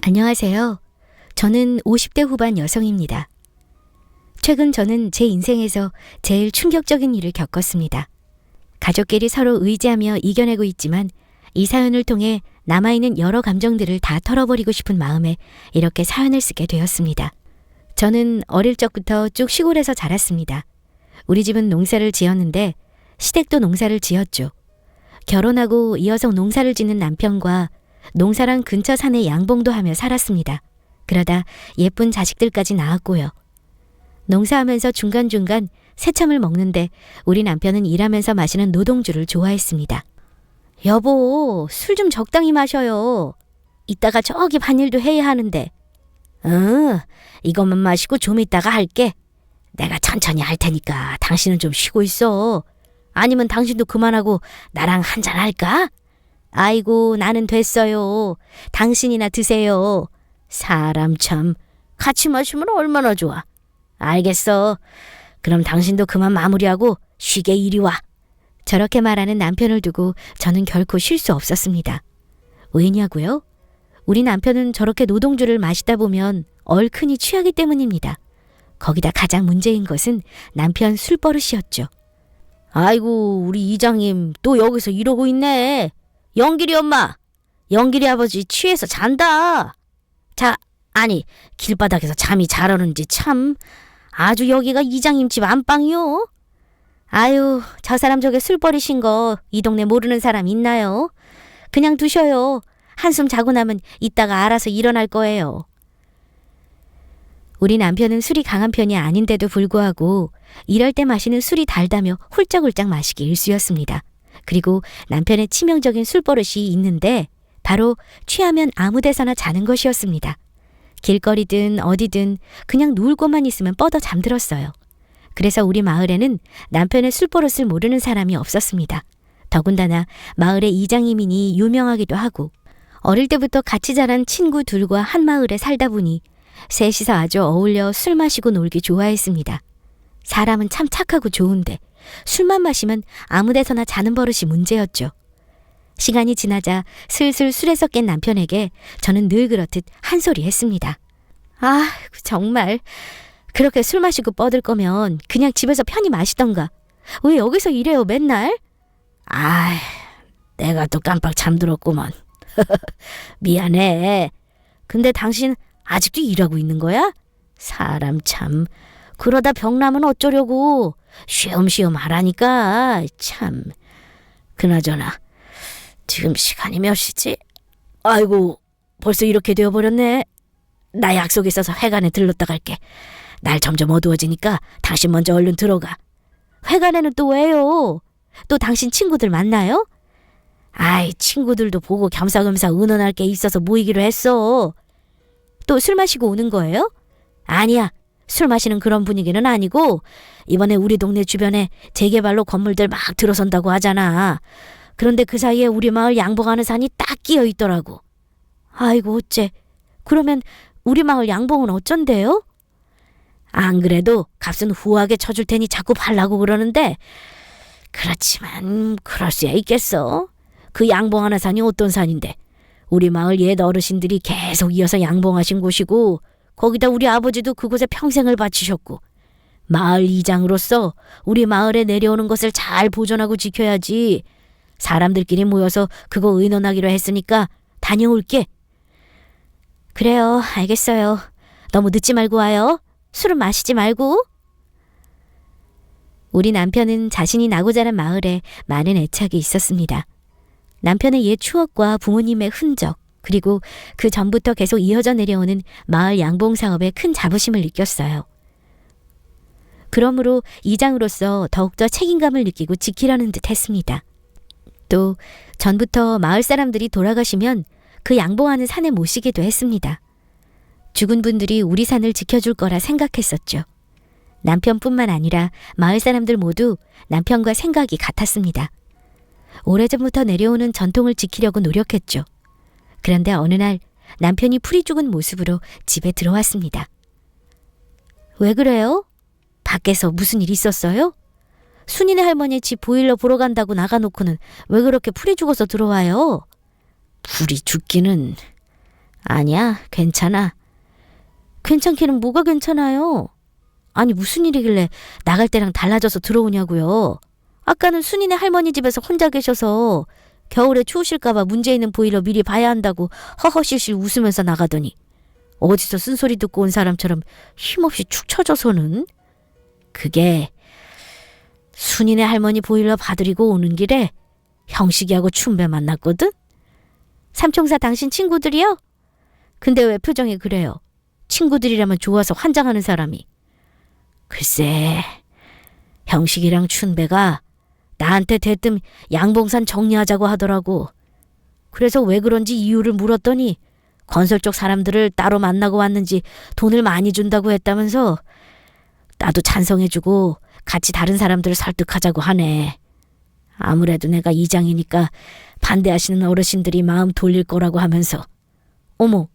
안녕하세요. 저는 50대 후반 여성입니다. 최근 저는 제 인생에서 제일 충격적인 일을 겪었습니다. 가족끼리 서로 의지하며 이겨내고 있지만 이 사연을 통해 남아있는 여러 감정들을 다 털어버리고 싶은 마음에 이렇게 사연을 쓰게 되었습니다. 저는 어릴 적부터 쭉 시골에서 자랐습니다. 우리 집은 농사를 지었는데 시댁도 농사를 지었죠. 결혼하고 이어서 농사를 짓는 남편과 농사랑 근처 산에 양봉도 하며 살았습니다. 그러다 예쁜 자식들까지 낳았고요. 농사하면서 중간중간 새참을 먹는데 우리 남편은 일하면서 마시는 노동주를 좋아했습니다. 여보, 술 좀 적당히 마셔요. 이따가 저기 밭일도 해야 하는데. 이것만 마시고 좀 이따가 할게. 내가 천천히 할 테니까 당신은 좀 쉬고 있어. 아니면 당신도 그만하고 나랑 한잔 할까? 아이고, 나는 됐어요. 당신이나 드세요. 사람 참, 같이 마시면 얼마나 좋아. 알겠어. 그럼 당신도 그만 마무리하고 쉬게 이리 와. 저렇게 말하는 남편을 두고 저는 결코 쉴 수 없었습니다. 왜냐고요? 우리 남편은 저렇게 노동주를 마시다 보면 얼큰이 취하기 때문입니다. 거기다 가장 문제인 것은 남편 술버릇이었죠. 아이고, 우리 이장님 또 여기서 이러고 있네. 영길이 엄마, 영길이 아버지 취해서 잔다. 아니 길바닥에서 잠이 잘 오는지 참. 아주 여기가 이장님 집 안방이요. 아유, 저 사람 저게 술 버리신 거 이 동네 모르는 사람 있나요? 그냥 두셔요. 한숨 자고 나면 이따가 알아서 일어날 거예요. 우리 남편은 술이 강한 편이 아닌데도 불구하고 이럴 때 마시는 술이 달다며 훌쩍훌쩍 마시기 일쑤였습니다. 그리고 남편의 치명적인 술버릇이 있는데 바로 취하면 아무 데서나 자는 것이었습니다. 길거리든 어디든 그냥 누울곳만 있으면 뻗어 잠들었어요. 그래서 우리 마을에는 남편의 술버릇을 모르는 사람이 없었습니다. 더군다나 마을의 이장님이니 유명하기도 하고 어릴 때부터 같이 자란 친구 둘과 한 마을에 살다 보니 셋이서 아주 어울려 술 마시고 놀기 좋아했습니다. 사람은 참 착하고 좋은데 술만 마시면 아무 데서나 자는 버릇이 문제였죠. 시간이 지나자 슬슬 술에서 깬 남편에게 저는 늘 그렇듯 한 소리 했습니다. 아, 정말 그렇게 술 마시고 뻗을 거면 그냥 집에서 편히 마시던가. 왜 여기서 이래요 맨날? 내가 또 깜빡 잠들었구먼. 미안해. 근데 당신 아직도 일하고 있는 거야? 사람 참, 그러다 병 나면 어쩌려고. 쉬엄쉬엄 하라니까. 참. 그나저나 지금 시간이 몇 시지? 아이고, 벌써 이렇게 되어버렸네. 나 약속 있어서 회관에 들렀다 갈게. 날 점점 어두워지니까 당신 먼저 얼른 들어가. 회관에는 또 왜요? 또 당신 친구들 만나요? 친구들도 보고 겸사겸사 의논할 게 있어서 모이기로 했어. 또 술 마시고 오는 거예요? 아니야, 술 마시는 그런 분위기는 아니고 이번에 우리 동네 주변에 재개발로 건물들 막 들어선다고 하잖아. 그런데 그 사이에 우리 마을 양봉하는 산이 딱 끼어 있더라고. 아이고, 어째. 그러면 우리 마을 양봉은 어쩐대요? 안 그래도 값은 후하게 쳐줄 테니 자꾸 팔라고 그러는데 그렇지만 그럴 수야 있겠어. 그 양봉하는 산이 어떤 산인데. 우리 마을 옛 어르신들이 계속 이어서 양봉하신 곳이고 거기다 우리 아버지도 그곳에 평생을 바치셨고 마을 이장으로서 우리 마을에 내려오는 것을 잘 보존하고 지켜야지. 사람들끼리 모여서 그거 의논하기로 했으니까 다녀올게. 그래요, 알겠어요. 너무 늦지 말고 와요. 술은 마시지 말고. 우리 남편은 자신이 나고 자란 마을에 많은 애착이 있었습니다. 남편의 옛 추억과 부모님의 흔적, 그리고 그 전부터 계속 이어져 내려오는 마을 양봉 사업에 큰 자부심을 느꼈어요. 그러므로 이장으로서 더욱더 책임감을 느끼고 지키려는 듯 했습니다. 또 전부터 마을 사람들이 돌아가시면 그 양봉하는 산에 모시기도 했습니다. 죽은 분들이 우리 산을 지켜줄 거라 생각했었죠. 남편뿐만 아니라 마을 사람들 모두 남편과 생각이 같았습니다. 오래전부터 내려오는 전통을 지키려고 노력했죠. 그런데 어느 날 남편이 풀이 죽은 모습으로 집에 들어왔습니다. 왜 그래요? 밖에서 무슨 일 있었어요? 순이네 할머니 집 보일러 보러 간다고 나가놓고는 왜 그렇게 풀이 죽어서 들어와요? 풀이 죽기는... 아니야, 괜찮아. 괜찮기는 뭐가 괜찮아요? 아니, 무슨 일이길래 나갈 때랑 달라져서 들어오냐고요. 아까는 순이네 할머니 집에서 혼자 계셔서 겨울에 추우실까봐 문제 있는 보일러 미리 봐야 한다고 허허실실 웃으면서 나가더니 어디서 쓴소리 듣고 온 사람처럼 힘없이 축 처져서는. 그게 순이네 할머니 보일러 봐드리고 오는 길에 형식이하고 춘배 만났거든? 삼총사 당신 친구들이요? 근데 왜 표정이 그래요? 친구들이라면 좋아서 환장하는 사람이. 글쎄, 형식이랑 춘배가 나한테 대뜸 양봉산 정리하자고 하더라고. 그래서 왜 그런지 이유를 물었더니 건설 쪽 사람들을 따로 만나고 왔는지 돈을 많이 준다고 했다면서 나도 찬성해주고 같이 다른 사람들을 설득하자고 하네. 아무래도 내가 이장이니까 반대하시는 어르신들이 마음 돌릴 거라고 하면서. 어머,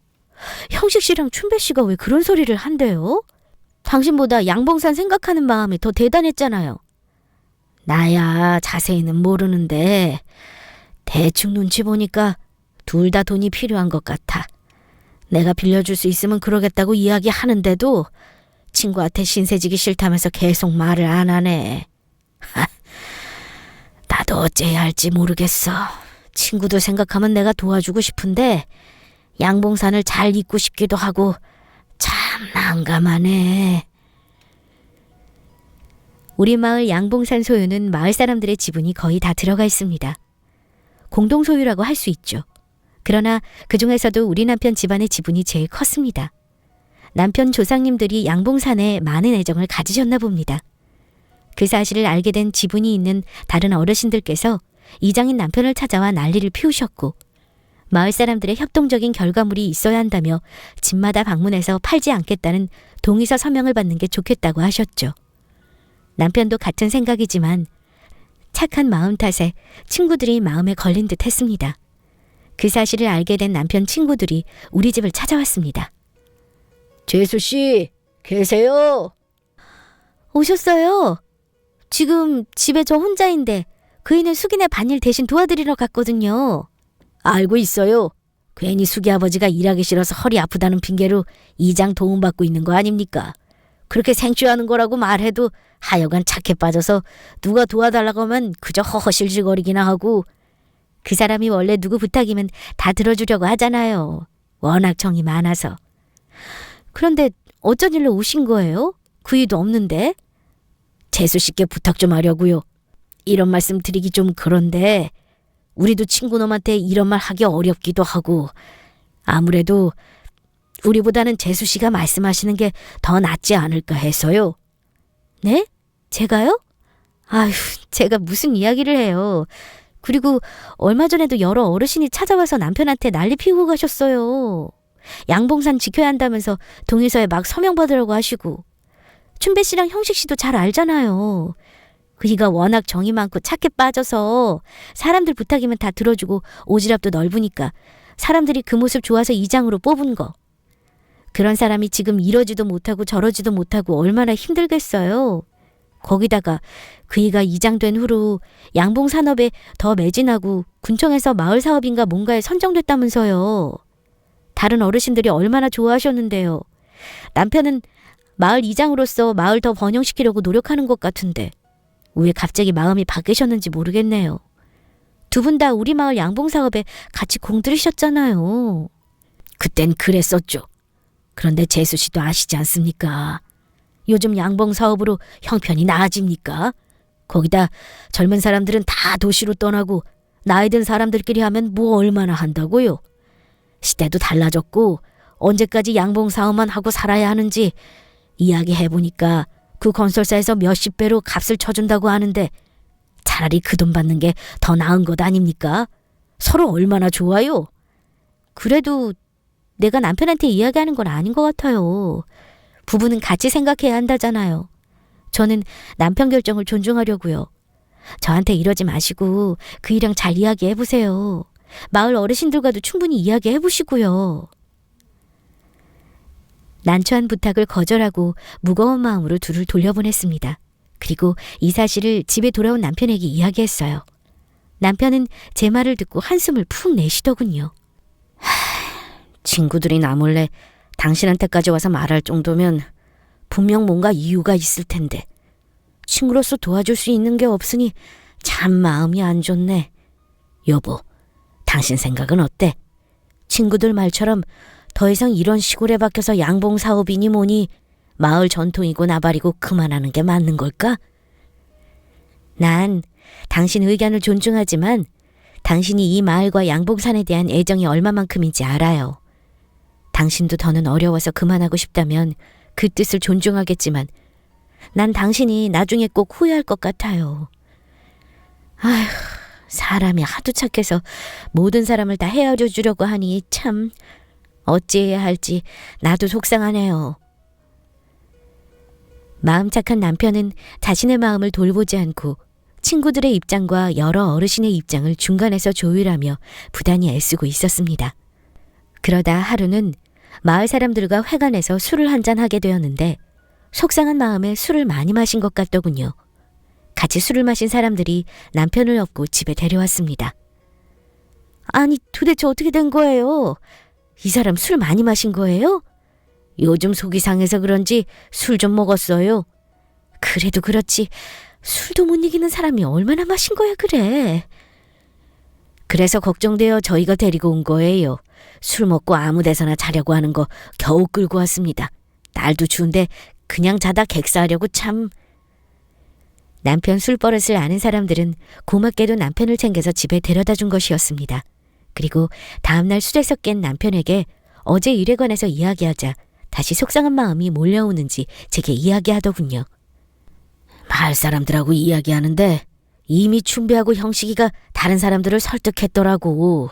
형식 씨랑 춘배 씨가 왜 그런 소리를 한대요? 당신보다 양봉산 생각하는 마음이 더 대단했잖아요. 나야 자세히는 모르는데 대충 눈치 보니까 둘 다 돈이 필요한 것 같아. 내가 빌려줄 수 있으면 그러겠다고 이야기하는데도 친구한테 신세지기 싫다면서 계속 말을 안 하네. 나도 어째야 할지 모르겠어. 친구들 생각하면 내가 도와주고 싶은데 양봉산을 잘 잇고 싶기도 하고 참 난감하네. 우리 마을 양봉산 소유는 마을 사람들의 지분이 거의 다 들어가 있습니다. 공동소유라고 할 수 있죠. 그러나 그 중에서도 우리 남편 집안의 지분이 제일 컸습니다. 남편 조상님들이 양봉산에 많은 애정을 가지셨나 봅니다. 그 사실을 알게 된 지분이 있는 다른 어르신들께서 이장인 남편을 찾아와 난리를 피우셨고, 마을 사람들의 협동적인 결과물이 있어야 한다며 집마다 방문해서 팔지 않겠다는 동의서 서명을 받는 게 좋겠다고 하셨죠. 남편도 같은 생각이지만 착한 마음 탓에 친구들이 마음에 걸린 듯 했습니다. 그 사실을 알게 된 남편 친구들이 우리 집을 찾아왔습니다. 재수씨, 계세요? 오셨어요? 지금 집에 저 혼자인데 그이는 숙이네 밭일 대신 도와드리러 갔거든요. 알고 있어요. 괜히 숙이 아버지가 일하기 싫어서 허리 아프다는 핑계로 이장 도움받고 있는 거 아닙니까? 그렇게 생취하는 거라고 말해도 하여간 착해 빠져서 누가 도와달라고 하면 그저 허허실실거리기나 하고, 그 사람이 원래 누구 부탁이면 다 들어주려고 하잖아요. 워낙 정이 많아서. 그런데 어쩐 일로 오신 거예요? 그이도 없는데. 재수씨께 부탁 좀 하려고요. 이런 말씀 드리기 좀 그런데 우리도 친구놈한테 이런 말 하기 어렵기도 하고, 아무래도 우리보다는 재수씨가 말씀하시는 게 더 낫지 않을까 해서요. 네? 제가요? 아휴, 제가 무슨 이야기를 해요. 그리고 얼마 전에도 여러 어르신이 찾아와서 남편한테 난리 피우고 가셨어요. 양봉산 지켜야 한다면서 동의서에 막 서명 받으라고 하시고. 춘배 씨랑 형식 씨도 잘 알잖아요. 그이가 워낙 정이 많고 착해 빠져서 사람들 부탁이면 다 들어주고 오지랖도 넓으니까 사람들이 그 모습 좋아서 이장으로 뽑은 거. 그런 사람이 지금 이러지도 못하고 저러지도 못하고 얼마나 힘들겠어요. 거기다가 그이가 이장된 후로 양봉산업에 더 매진하고 군청에서 마을사업인가 뭔가에 선정됐다면서요. 다른 어르신들이 얼마나 좋아하셨는데요. 남편은 마을 이장으로서 마을 더 번영시키려고 노력하는 것 같은데 왜 갑자기 마음이 바뀌셨는지 모르겠네요. 두 분 다 우리 마을 양봉사업에 같이 공들이셨잖아요. 그땐 그랬었죠. 그런데 재수씨도 아시지 않습니까? 요즘 양봉사업으로 형편이 나아집니까? 거기다 젊은 사람들은 다 도시로 떠나고 나이 든 사람들끼리 하면 뭐 얼마나 한다고요? 시대도 달라졌고 언제까지 양봉사업만 하고 살아야 하는지 이야기해보니까 그 건설사에서 몇십 배로 값을 쳐준다고 하는데 차라리 그 돈 받는 게 더 나은 것 아닙니까? 서로 얼마나 좋아요? 그래도 내가 남편한테 이야기하는 건 아닌 것 같아요. 부부는 같이 생각해야 한다잖아요. 저는 남편 결정을 존중하려고요. 저한테 이러지 마시고 그이랑 잘 이야기해보세요. 마을 어르신들과도 충분히 이야기해보시고요. 난처한 부탁을 거절하고 무거운 마음으로 둘을 돌려보냈습니다. 그리고 이 사실을 집에 돌아온 남편에게 이야기했어요. 남편은 제 말을 듣고 한숨을 푹 내쉬더군요. 친구들이 나 몰래 당신한테까지 와서 말할 정도면 분명 뭔가 이유가 있을 텐데 친구로서 도와줄 수 있는 게 없으니 참 마음이 안 좋네. 여보, 당신 생각은 어때? 친구들 말처럼 더 이상 이런 시골에 박혀서 양봉 사업이니 뭐니 마을 전통이고 나발이고 그만하는 게 맞는 걸까? 난 당신 의견을 존중하지만 당신이 이 마을과 양봉산에 대한 애정이 얼마만큼인지 알아요. 당신도 더는 어려워서 그만하고 싶다면 그 뜻을 존중하겠지만 난 당신이 나중에 꼭 후회할 것 같아요. 아휴, 사람이 하도 착해서 모든 사람을 다 헤아려 주려고 하니 참 어찌해야 할지 나도 속상하네요. 마음 착한 남편은 자신의 마음을 돌보지 않고 친구들의 입장과 여러 어르신의 입장을 중간에서 조율하며 부단히 애쓰고 있었습니다. 그러다 하루는 마을 사람들과 회관에서 술을 한잔하게 되었는데 속상한 마음에 술을 많이 마신 것 같더군요. 같이 술을 마신 사람들이 남편을 업고 집에 데려왔습니다. 아니, 도대체 어떻게 된 거예요? 이 사람 술 많이 마신 거예요? 요즘 속이 상해서 그런지 술 좀 먹었어요. 그래도 그렇지 술도 못 이기는 사람이 얼마나 마신 거야 그래. 그래서 걱정되어 저희가 데리고 온 거예요. 술 먹고 아무 데서나 자려고 하는 거 겨우 끌고 왔습니다. 날도 추운데 그냥 자다 객사하려고 참. 남편 술버릇을 아는 사람들은 고맙게도 남편을 챙겨서 집에 데려다 준 것이었습니다. 그리고 다음날 술에서 깬 남편에게 어제 일에 관해서 이야기하자 다시 속상한 마음이 몰려오는지 제게 이야기하더군요. 마을 사람들하고 이야기하는데 이미 춘배하고 형식이가 다른 사람들을 설득했더라고.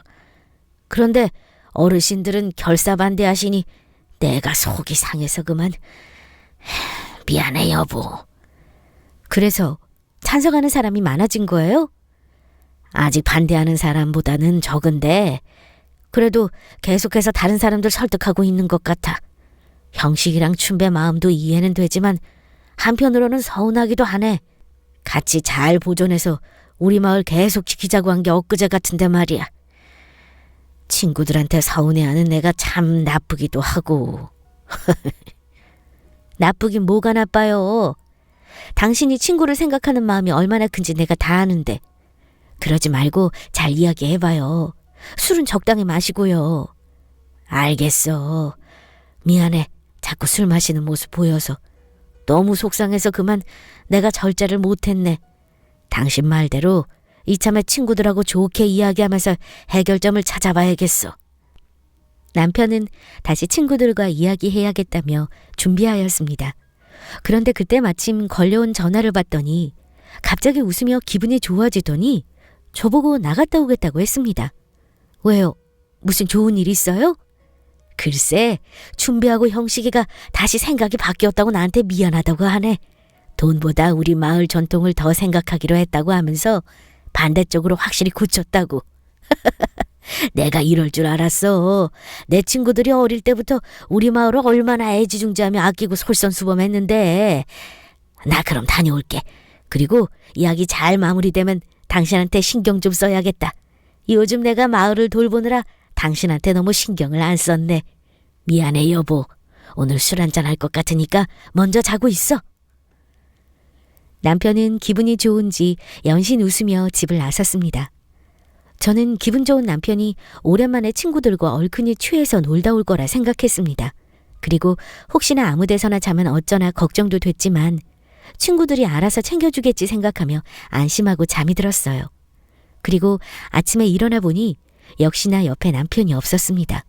그런데 어르신들은 결사반대하시니 내가 속이 상해서 그만. 미안해 여보. 그래서 찬성하는 사람이 많아진 거예요? 아직 반대하는 사람보다는 적은데 그래도 계속해서 다른 사람들 설득하고 있는 것 같아. 형식이랑 춘배 마음도 이해는 되지만 한편으로는 서운하기도 하네. 같이 잘 보존해서 우리 마을 계속 지키자고 한 게 엊그제 같은데 말이야. 친구들한테 서운해하는 내가 참 나쁘기도 하고. 나쁘긴 뭐가 나빠요. 당신이 친구를 생각하는 마음이 얼마나 큰지 내가 다 아는데. 그러지 말고 잘 이야기해봐요. 술은 적당히 마시고요. 알겠어. 미안해. 자꾸 술 마시는 모습 보여서. 너무 속상해서 그만 내가 절제를 못했네. 당신 말대로 이참에 친구들하고 좋게 이야기하면서 해결점을 찾아봐야겠어. 남편은 다시 친구들과 이야기해야겠다며 준비하였습니다. 그런데 그때 마침 걸려온 전화를 받더니 갑자기 웃으며 기분이 좋아지더니 저보고 나갔다 오겠다고 했습니다. 왜요? 무슨 좋은 일 있어요? 글쎄, 춘배하고 형식이가 다시 생각이 바뀌었다고 나한테 미안하다고 하네. 돈보다 우리 마을 전통을 더 생각하기로 했다고 하면서 반대쪽으로 확실히 굳혔다고. 내가 이럴 줄 알았어. 내 친구들이 어릴 때부터 우리 마을을 얼마나 애지중지하며 아끼고 솔선수범했는데. 나 그럼 다녀올게. 그리고 이야기 잘 마무리되면 당신한테 신경 좀 써야겠다. 요즘 내가 마을을 돌보느라 당신한테 너무 신경을 안 썼네. 미안해 여보. 오늘 술 한잔 할 것 같으니까 먼저 자고 있어. 남편은 기분이 좋은지 연신 웃으며 집을 나섰습니다. 저는 기분 좋은 남편이 오랜만에 친구들과 얼큰이 취해서 놀다 올 거라 생각했습니다. 그리고 혹시나 아무 데서나 자면 어쩌나 걱정도 됐지만 친구들이 알아서 챙겨주겠지 생각하며 안심하고 잠이 들었어요. 그리고 아침에 일어나 보니 역시나 옆에 남편이 없었습니다.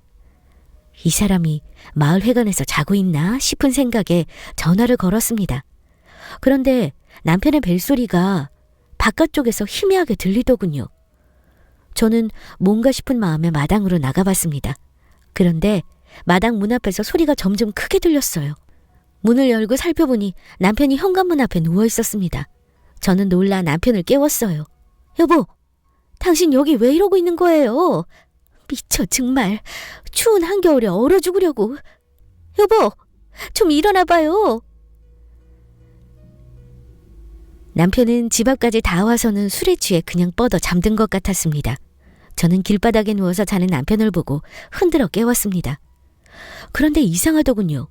이 사람이 마을 회관에서 자고 있나 싶은 생각에 전화를 걸었습니다. 그런데 남편의 벨소리가 바깥쪽에서 희미하게 들리더군요. 저는 뭔가 싶은 마음에 마당으로 나가봤습니다. 그런데 마당 문 앞에서 소리가 점점 크게 들렸어요. 문을 열고 살펴보니 남편이 현관문 앞에 누워 있었습니다. 저는 놀라 남편을 깨웠어요. 여보, 당신 여기 왜 이러고 있는 거예요? 미쳐 정말. 추운 한겨울에 얼어 죽으려고. 여보, 좀 일어나 봐요. 남편은 집 앞까지 다 와서는 술에 취해 그냥 뻗어 잠든 것 같았습니다. 저는 길바닥에 누워서 자는 남편을 보고 흔들어 깨웠습니다. 그런데 이상하더군요.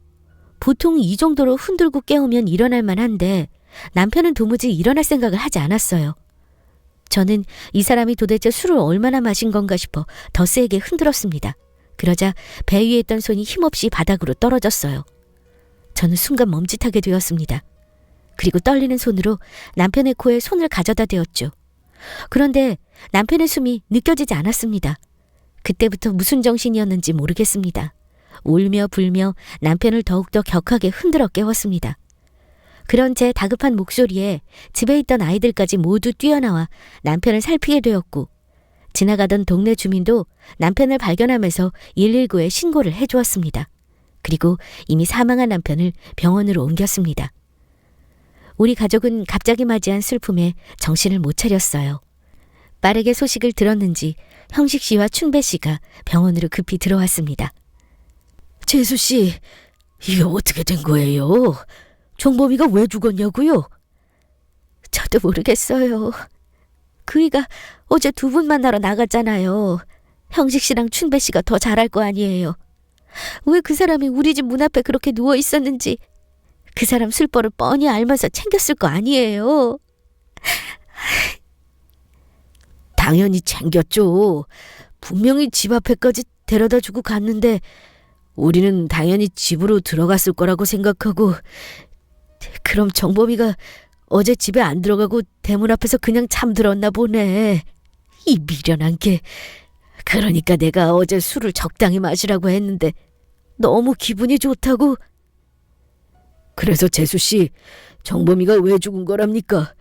보통 이 정도로 흔들고 깨우면 일어날 만한데 남편은 도무지 일어날 생각을 하지 않았어요. 저는 이 사람이 도대체 술을 얼마나 마신 건가 싶어 더 세게 흔들었습니다. 그러자 배 위에 있던 손이 힘없이 바닥으로 떨어졌어요. 저는 순간 멈칫하게 되었습니다. 그리고 떨리는 손으로 남편의 코에 손을 가져다 대었죠. 그런데 남편의 숨이 느껴지지 않았습니다. 그때부터 무슨 정신이었는지 모르겠습니다. 울며 불며 남편을 더욱더 격하게 흔들어 깨웠습니다. 그런 제 다급한 목소리에 집에 있던 아이들까지 모두 뛰어나와 남편을 살피게 되었고, 지나가던 동네 주민도 남편을 발견하면서 119에 신고를 해주었습니다. 그리고 이미 사망한 남편을 병원으로 옮겼습니다. 우리 가족은 갑자기 맞이한 슬픔에 정신을 못 차렸어요. 빠르게 소식을 들었는지 형식 씨와 춘배 씨가 병원으로 급히 들어왔습니다. 재수 씨, 이게 어떻게 된 거예요? 종범이가 왜 죽었냐고요? 저도 모르겠어요. 그이가 어제 두 분 만나러 나갔잖아요. 형식 씨랑 춘배 씨가 더 잘할 거 아니에요. 왜 그 사람이 우리 집 문 앞에 그렇게 누워 있었는지 그 사람 술버를 뻔히 알면서 챙겼을 거 아니에요. 당연히 챙겼죠. 분명히 집 앞에까지 데려다 주고 갔는데 우리는 당연히 집으로 들어갔을 거라고 생각하고, 그럼 정범이가 어제 집에 안 들어가고 대문 앞에서 그냥 잠들었나 보네. 이 미련한 게. 그러니까 내가 어제 술을 적당히 마시라고 했는데 너무 기분이 좋다고. 그래서 재수씨, 정범이가 왜 죽은 거랍니까?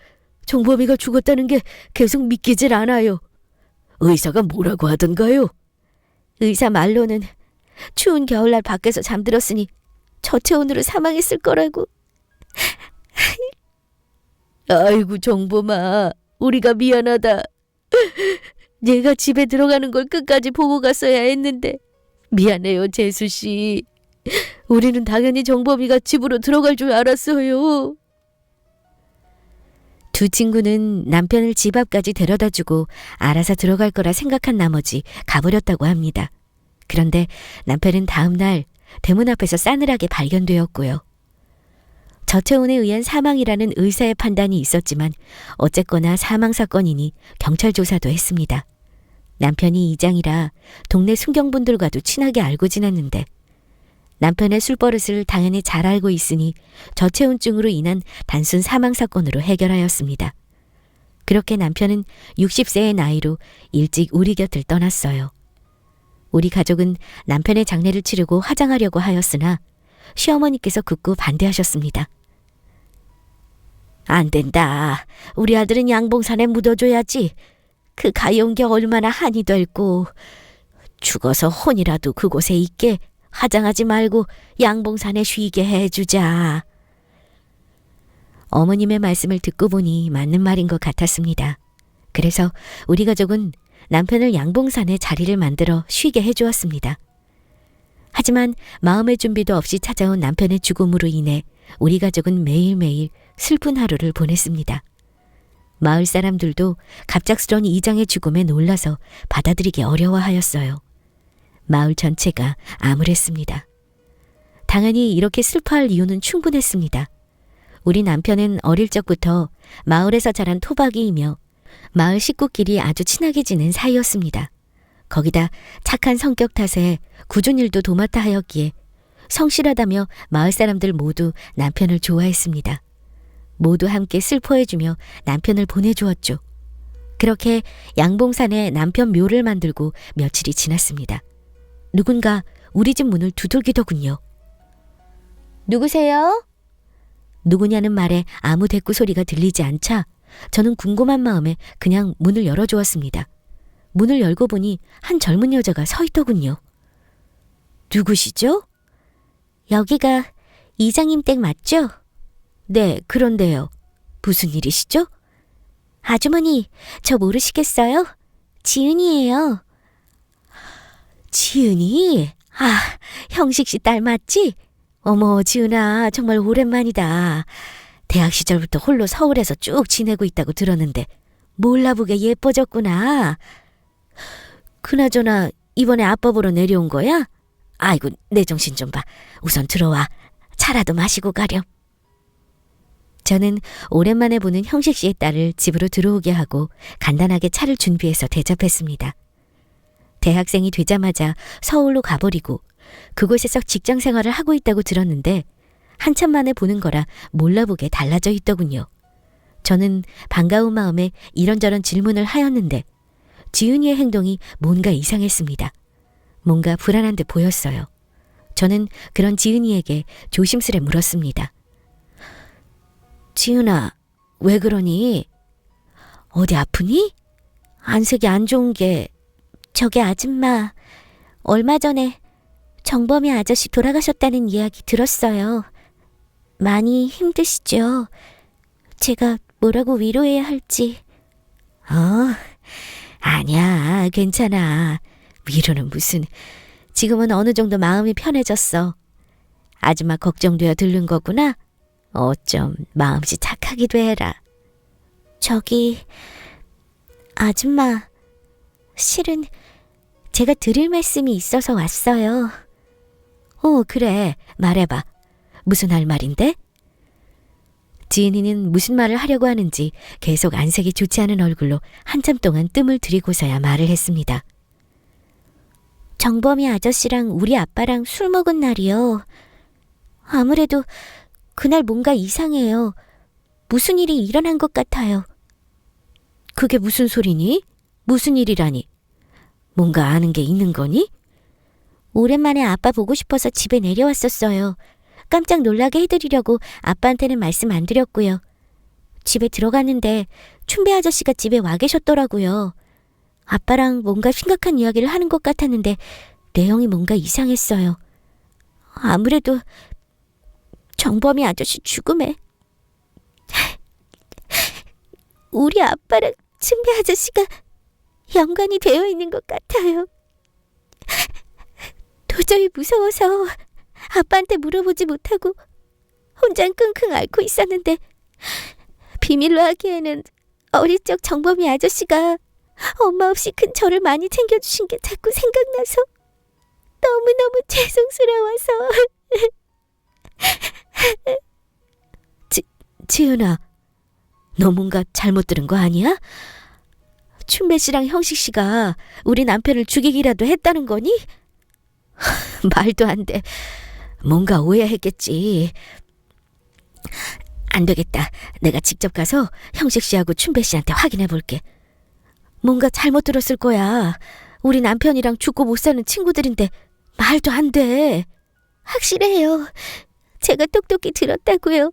정범이가 죽었다는 게 계속 믿기질 않아요. 의사가 뭐라고 하던가요? 의사 말로는 추운 겨울날 밖에서 잠들었으니 저체온으로 사망했을 거라고. 아이고 정범아, 우리가 미안하다. 내가 집에 들어가는 걸 끝까지 보고 갔어야 했는데 미안해요 재수씨. 우리는 당연히 정범이가 집으로 들어갈 줄 알았어요. 두 친구는 남편을 집 앞까지 데려다주고 알아서 들어갈 거라 생각한 나머지 가버렸다고 합니다. 그런데 남편은 다음 날 대문 앞에서 싸늘하게 발견되었고요. 저체온에 의한 사망이라는 의사의 판단이 있었지만 어쨌거나 사망사건이니 경찰 조사도 했습니다. 남편이 이장이라 동네 순경분들과도 친하게 알고 지냈는데 남편의 술버릇을 당연히 잘 알고 있으니 저체온증으로 인한 단순 사망사건으로 해결하였습니다. 그렇게 남편은 60세의 나이로 일찍 우리 곁을 떠났어요. 우리 가족은 남편의 장례를 치르고 화장하려고 하였으나 시어머니께서 굳고 반대하셨습니다. 안 된다. 우리 아들은 양봉산에 묻어줘야지. 그 가여운 게 얼마나 한이 될고. 죽어서 혼이라도 그곳에 있게 화장하지 말고 양봉산에 쉬게 해주자. 어머님의 말씀을 듣고 보니 맞는 말인 것 같았습니다. 그래서 우리 가족은 남편을 양봉산에 자리를 만들어 쉬게 해주었습니다. 하지만 마음의 준비도 없이 찾아온 남편의 죽음으로 인해 우리 가족은 매일매일 슬픈 하루를 보냈습니다. 마을 사람들도 갑작스런 이장의 죽음에 놀라서 받아들이기 어려워하였어요. 마을 전체가 암울했습니다. 당연히 이렇게 슬퍼할 이유는 충분했습니다. 우리 남편은 어릴 적부터 마을에서 자란 토박이이며 마을 식구끼리 아주 친하게 지낸 사이였습니다. 거기다 착한 성격 탓에 굳은 일도 도맡아 하였기에 성실하다며 마을 사람들 모두 남편을 좋아했습니다. 모두 함께 슬퍼해주며 남편을 보내주었죠. 그렇게 양봉산에 남편 묘를 만들고 며칠이 지났습니다. 누군가 우리 집 문을 두들기더군요. 누구세요? 누구냐는 말에 아무 대꾸 소리가 들리지 않자 저는 궁금한 마음에 그냥 문을 열어주었습니다. 문을 열고 보니 한 젊은 여자가 서 있더군요. 누구시죠? 여기가 이장님 댁 맞죠? 네, 그런데요. 무슨 일이시죠? 아주머니, 저 모르시겠어요? 지은이에요. 지은이? 아, 형식 씨 딸 맞지? 어머, 지은아, 정말 오랜만이다. 대학 시절부터 홀로 서울에서 쭉 지내고 있다고 들었는데 몰라보게 예뻐졌구나. 그나저나 이번에 아빠 보러 내려온 거야? 아이고, 내 정신 좀 봐. 우선 들어와. 차라도 마시고 가렴. 저는 오랜만에 보는 형식 씨의 딸을 집으로 들어오게 하고 간단하게 차를 준비해서 대접했습니다. 대학생이 되자마자 서울로 가버리고 그곳에서 직장 생활을 하고 있다고 들었는데 한참 만에 보는 거라 몰라보게 달라져 있더군요. 저는 반가운 마음에 이런저런 질문을 하였는데 지은이의 행동이 뭔가 이상했습니다. 뭔가 불안한 듯 보였어요. 저는 그런 지은이에게 조심스레 물었습니다. 지은아, 왜 그러니? 어디 아프니? 안색이 안 좋은 게... 저기 아줌마, 얼마 전에 정범이 아저씨 돌아가셨다는 이야기 들었어요. 많이 힘드시죠? 제가 뭐라고 위로해야 할지. 아니야, 괜찮아. 위로는 무슨. 지금은 어느 정도 마음이 편해졌어. 아줌마 걱정되어 들른 거구나? 어쩜 마음씨 착하기도 해라. 저기, 아줌마, 실은 제가 드릴 말씀이 있어서 왔어요. 그래, 말해봐. 무슨 할 말인데? 지은이는 무슨 말을 하려고 하는지 계속 안색이 좋지 않은 얼굴로 한참 동안 뜸을 들이고서야 말을 했습니다. 정범이 아저씨랑 우리 아빠랑 술 먹은 날이요. 아무래도 그날 뭔가 이상해요. 무슨 일이 일어난 것 같아요. 그게 무슨 소리니? 무슨 일이라니? 뭔가 아는 게 있는 거니? 오랜만에 아빠 보고 싶어서 집에 내려왔었어요. 깜짝 놀라게 해드리려고 아빠한테는 말씀 안 드렸고요. 집에 들어갔는데 춘배 아저씨가 집에 와 계셨더라고요. 아빠랑 뭔가 심각한 이야기를 하는 것 같았는데 내용이 뭔가 이상했어요. 아무래도 정범이 아저씨 죽음에 우리 아빠랑 춘배 아저씨가 연관이 되어 있는 것 같아요. 도저히 무서워서 아빠한테 물어보지 못하고 혼자 끙끙 앓고 있었는데 비밀로 하기에는 어릴 적 정범이 아저씨가 엄마 없이 큰 저를 많이 챙겨주신 게 자꾸 생각나서 너무너무 죄송스러워서. 지은아, 너 뭔가 잘못 들은 거 아니야? 춘배 씨랑 형식 씨가 우리 남편을 죽이기라도 했다는 거니? 말도 안 돼. 뭔가 오해했겠지. 안 되겠다. 내가 직접 가서 형식 씨하고 춘배 씨한테 확인해 볼게. 뭔가 잘못 들었을 거야. 우리 남편이랑 죽고 못 사는 친구들인데 말도 안 돼. 확실해요. 제가 똑똑히 들었다고요.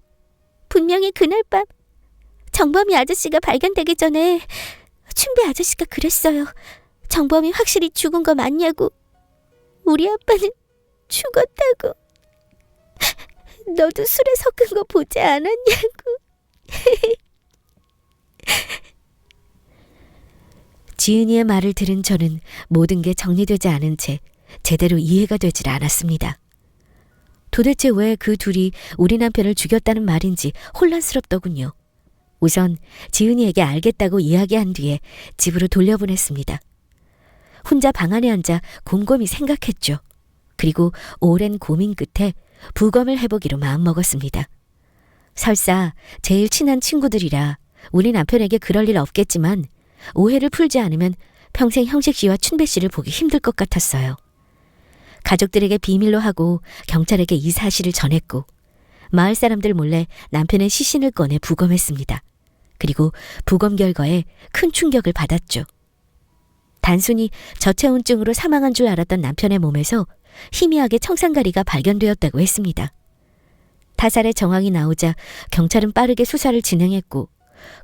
분명히 그날 밤 정범이 아저씨가 발견되기 전에 춘배 아저씨가 그랬어요. 정범이 확실히 죽은 거 맞냐고. 우리 아빠는 죽었다고. 너도 술에 섞은 거 보지 않았냐고. 지은이의 말을 들은 저는 모든 게 정리되지 않은 채 제대로 이해가 되질 않았습니다. 도대체 왜 그 둘이 우리 남편을 죽였다는 말인지 혼란스럽더군요. 우선 지은이에게 알겠다고 이야기한 뒤에 집으로 돌려보냈습니다. 혼자 방 안에 앉아 곰곰이 생각했죠. 그리고 오랜 고민 끝에 부검을 해보기로 마음먹었습니다. 설사 제일 친한 친구들이라 우리 남편에게 그럴 일 없겠지만 오해를 풀지 않으면 평생 형식 씨와 춘배 씨를 보기 힘들 것 같았어요. 가족들에게 비밀로 하고 경찰에게 이 사실을 전했고 마을 사람들 몰래 남편의 시신을 꺼내 부검했습니다. 그리고 부검 결과에 큰 충격을 받았죠. 단순히 저체온증으로 사망한 줄 알았던 남편의 몸에서 희미하게 청산가리가 발견되었다고 했습니다. 타살의 정황이 나오자 경찰은 빠르게 수사를 진행했고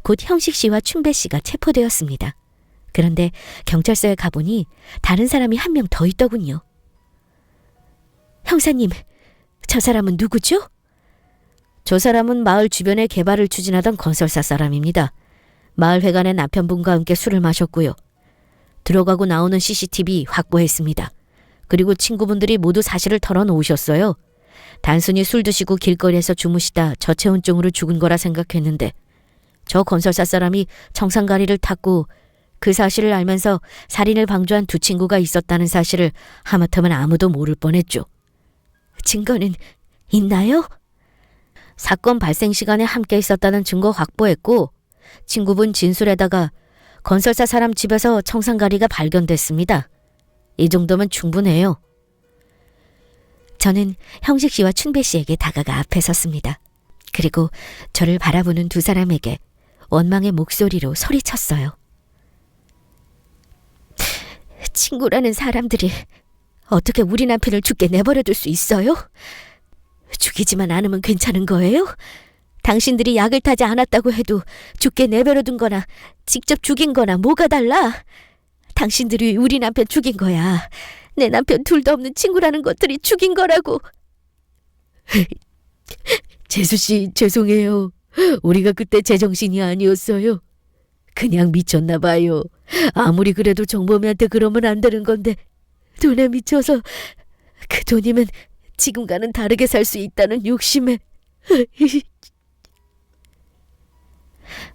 곧 형식 씨와 춘배 씨가 체포되었습니다. 그런데 경찰서에 가보니 다른 사람이 한 명 더 있더군요. 형사님, 저 사람은 누구죠? 저 사람은 마을 주변에 개발을 추진하던 건설사 사람입니다. 마을 회관에 남편분과 함께 술을 마셨고요. 들어가고 나오는 CCTV 확보했습니다. 그리고 친구분들이 모두 사실을 털어놓으셨어요. 단순히 술 드시고 길거리에서 주무시다 저체온증으로 죽은 거라 생각했는데 저 건설사 사람이 청산가리를 탔고 그 사실을 알면서 살인을 방조한 두 친구가 있었다는 사실을 하마터면 아무도 모를 뻔했죠. 증거는 있나요? 사건 발생 시간에 함께 있었다는 증거 확보했고 친구분 진술에다가 건설사 사람 집에서 청산가리가 발견됐습니다. 이 정도면 충분해요. 저는 형식 씨와 춘배 씨에게 다가가 앞에 섰습니다. 그리고 저를 바라보는 두 사람에게 원망의 목소리로 소리쳤어요. 친구라는 사람들이 어떻게 우리 남편을 죽게 내버려둘 수 있어요? 죽이지만 않으면 괜찮은 거예요? 당신들이 약을 타지 않았다고 해도 죽게 내버려둔 거나 직접 죽인 거나 뭐가 달라? 당신들이 우리 남편 죽인 거야. 내 남편 둘도 없는 친구라는 것들이 죽인 거라고. 재수씨, 죄송해요. 우리가 그때 제정신이 아니었어요. 그냥 미쳤나 봐요. 아무리 그래도 정범이한테 그러면 안 되는 건데 돈에 미쳐서 그 돈이면 지금과는 다르게 살 수 있다는 욕심에.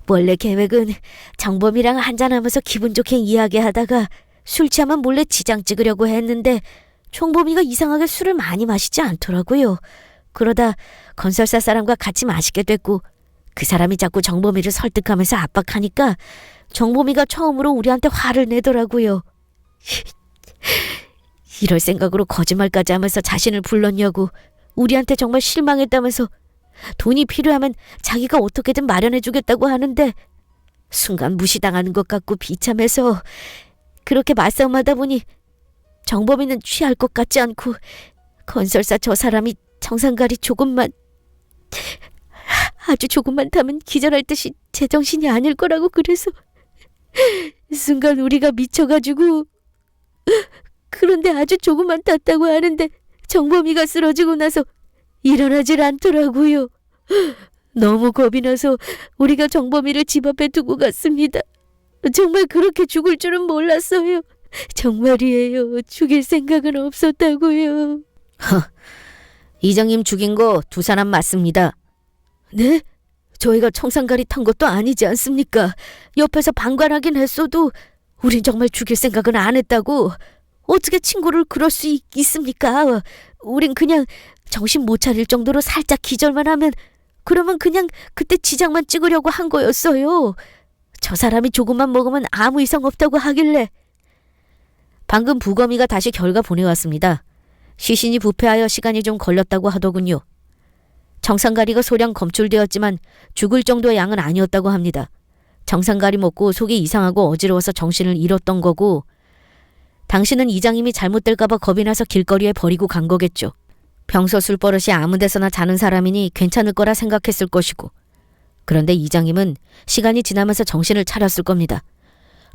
원래 계획은 정범이랑 한잔하면서 기분 좋게 이야기하다가 술 취하면 몰래 지장 찍으려고 했는데 정범이가 이상하게 술을 많이 마시지 않더라고요. 그러다 건설사 사람과 같이 마시게 됐고 그 사람이 자꾸 정범이를 설득하면서 압박하니까 정범이가 처음으로 우리한테 화를 내더라고요. 이럴 생각으로 거짓말까지 하면서 자신을 불렀냐고 우리한테 정말 실망했다면서 돈이 필요하면 자기가 어떻게든 마련해주겠다고 하는데 순간 무시당하는 것 같고 비참해서 그렇게 말싸움하다 보니 정범이는 취할 것 같지 않고 건설사 저 사람이 정상가리 조금만 아주 조금만 타면 기절할 듯이 제정신이 아닐 거라고 그래서 순간 우리가 미쳐가지고 그런데 아주 조금만 탔다고 하는데 정범이가 쓰러지고 나서 일어나질 않더라고요. 너무 겁이 나서 우리가 정범이를 집 앞에 두고 갔습니다. 정말 그렇게 죽을 줄은 몰랐어요. 정말이에요. 죽일 생각은 없었다고요. 이장님 죽인 거 두 사람 맞습니다. 네? 저희가 청산가리 탄 것도 아니지 않습니까? 옆에서 방관하긴 했어도 우린 정말 죽일 생각은 안 했다고. 어떻게 친구를 그럴 수 있습니까? 우린 그냥 정신 못 차릴 정도로 살짝 기절만 하면 그러면 그냥 그때 지장만 찍으려고 한 거였어요. 저 사람이 조금만 먹으면 아무 이상 없다고 하길래. 방금 부검이가 다시 결과 보내왔습니다. 시신이 부패하여 시간이 좀 걸렸다고 하더군요. 정상가리가 소량 검출되었지만 죽을 정도의 양은 아니었다고 합니다. 정상가리 먹고 속이 이상하고 어지러워서 정신을 잃었던 거고 당신은 이장님이 잘못될까봐 겁이 나서 길거리에 버리고 간 거겠죠. 평소 술버릇이 아무 데서나 자는 사람이니 괜찮을 거라 생각했을 것이고 그런데 이장님은 시간이 지나면서 정신을 차렸을 겁니다.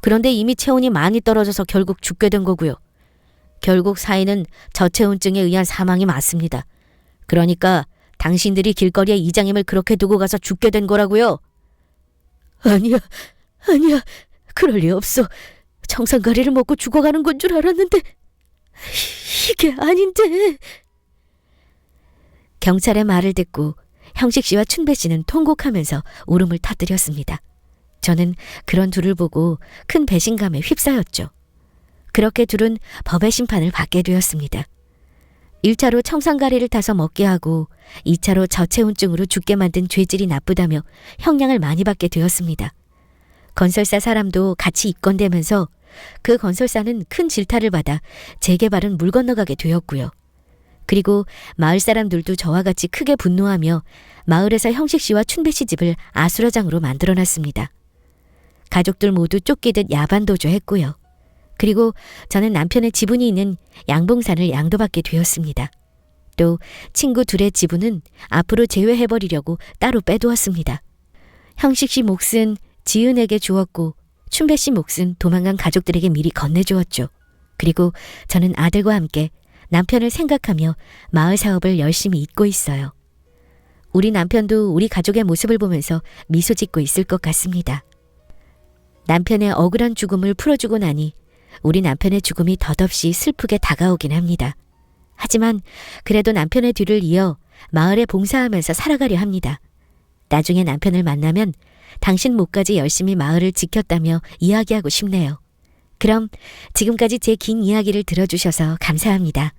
그런데 이미 체온이 많이 떨어져서 결국 죽게 된 거고요. 결국 사인은 저체온증에 의한 사망이 맞습니다. 그러니까 당신들이 길거리에 이장님을 그렇게 두고 가서 죽게 된 거라고요. 아니야. 그럴 리 없어. 정상가리를 먹고 죽어가는 건 줄 알았는데 이게 아닌데. 경찰의 말을 듣고 형식 씨와 춘배 씨는 통곡하면서 울음을 터뜨렸습니다. 저는 그런 둘을 보고 큰 배신감에 휩싸였죠. 그렇게 둘은 법의 심판을 받게 되었습니다. 1차로 청산가리를 타서 먹게 하고 2차로 저체온증으로 죽게 만든 죄질이 나쁘다며 형량을 많이 받게 되었습니다. 건설사 사람도 같이 입건되면서 그 건설사는 큰 질타를 받아 재개발은 물 건너가게 되었고요. 그리고 마을 사람들도 저와 같이 크게 분노하며 마을에서 형식 씨와 춘배 씨 집을 아수라장으로 만들어놨습니다. 가족들 모두 쫓기듯 야반도주했고요. 그리고 저는 남편의 지분이 있는 양봉산을 양도받게 되었습니다. 또 친구 둘의 지분은 앞으로 제외해버리려고 따로 빼두었습니다. 형식 씨 몫은 지은에게 주었고 춘배 씨 몫은 도망간 가족들에게 미리 건네주었죠. 그리고 저는 아들과 함께 남편을 생각하며 마을 사업을 열심히 잇고 있어요. 우리 남편도 우리 가족의 모습을 보면서 미소 짓고 있을 것 같습니다. 남편의 억울한 죽음을 풀어주고 나니 우리 남편의 죽음이 덧없이 슬프게 다가오긴 합니다. 하지만 그래도 남편의 뒤를 이어 마을에 봉사하면서 살아가려 합니다. 나중에 남편을 만나면 당신 목까지 열심히 마을을 지켰다며 이야기하고 싶네요. 그럼 지금까지 제 긴 이야기를 들어주셔서 감사합니다.